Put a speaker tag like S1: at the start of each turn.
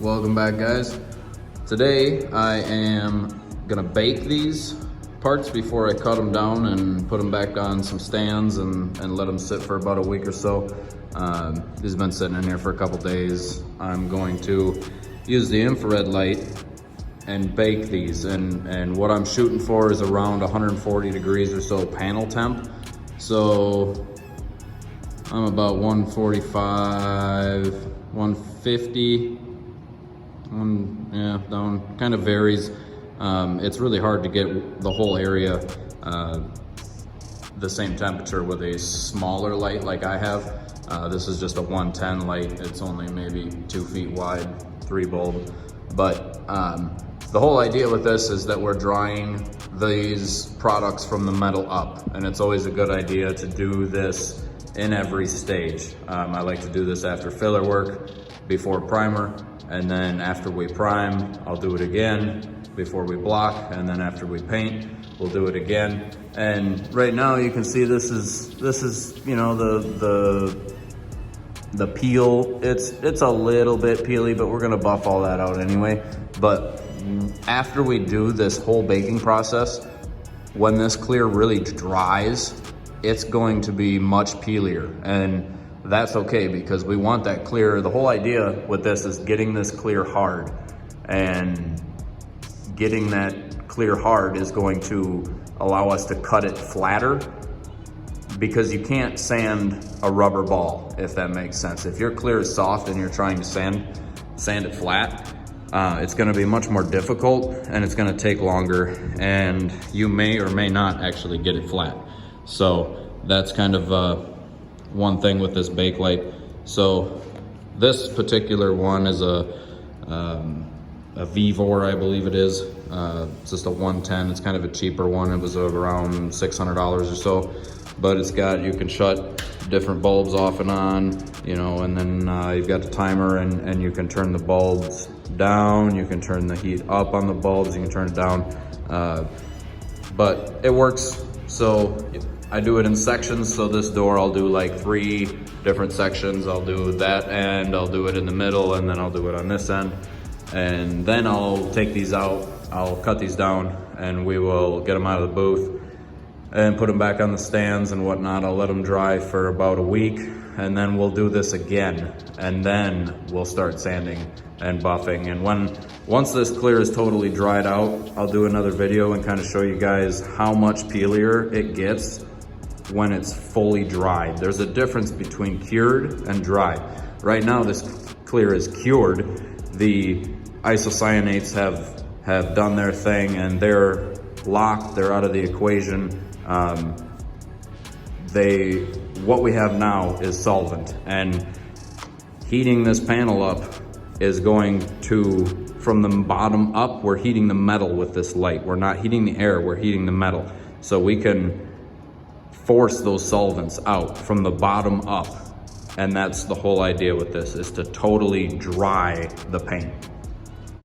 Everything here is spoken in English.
S1: Welcome back, guys. Today I am gonna bake these parts before I cut them down and put them back on some stands and let them sit for about a week or so. These have been sitting in here for a couple days. I'm going to use the infrared light and bake these, and what I'm shooting for is around 140 degrees or so panel temp. So I'm about 145, 150. Yeah, down, kind of varies. It's really hard to get the whole area the same temperature with a smaller light like I have. This is just a 110 light. It's only maybe 2 feet wide, 3 bulb. But the whole idea with this is that we're drying these products from the metal up, and it's always a good idea to do this in every stage. I like to do this after filler work, before primer, and then after we prime, I'll do it again before we block, and then after we paint, we'll do it again. And right now you can see this is you know, the peel. It's a little bit peely, but we're gonna buff all that out anyway. But after we do this whole baking process, when this clear really dries, it's going to be much peelier, and that's okay because we want that clear. The whole idea with this is getting this clear hard, and getting that clear hard is going to allow us to cut it flatter, because you can't sand a rubber ball, if that makes sense. If your clear is soft and you're trying to sand it flat, it's gonna be much more difficult and it's gonna take longer, and you may or may not actually get it flat. So that's kind of one thing with this Bakelite. So this particular one is a Vevor, I believe it is. It's just a 110. It's kind of a cheaper one. It was around $600 or so, but it's got, you can shut different bulbs off and on, you know, and then you've got the timer, and you can turn the bulbs down, you can turn the heat up on the bulbs, you can turn it down, but it works. So I do it in sections. So this door, I'll do like 3 different sections. I'll do that end, I'll do it in the middle, and then I'll do it on this end. And then I'll take these out, I'll cut these down, and we will get them out of the booth and put them back on the stands and whatnot. I'll let them dry for about a week, and then we'll do this again. And then we'll start sanding and buffing. And once this clear is totally dried out, I'll do another video and kind of show you guys how much peelier it gets when it's fully dried. There's a difference between cured and dried. Right now, this clear is cured. The isocyanates have done their thing, and they're locked, they're out of the equation. What we have now is solvent, and heating this panel up is going to, from the bottom up, we're heating the metal with this light. We're not heating the air, we're heating the metal. So we can force those solvents out from the bottom up. And that's the whole idea with this, is to totally dry the paint.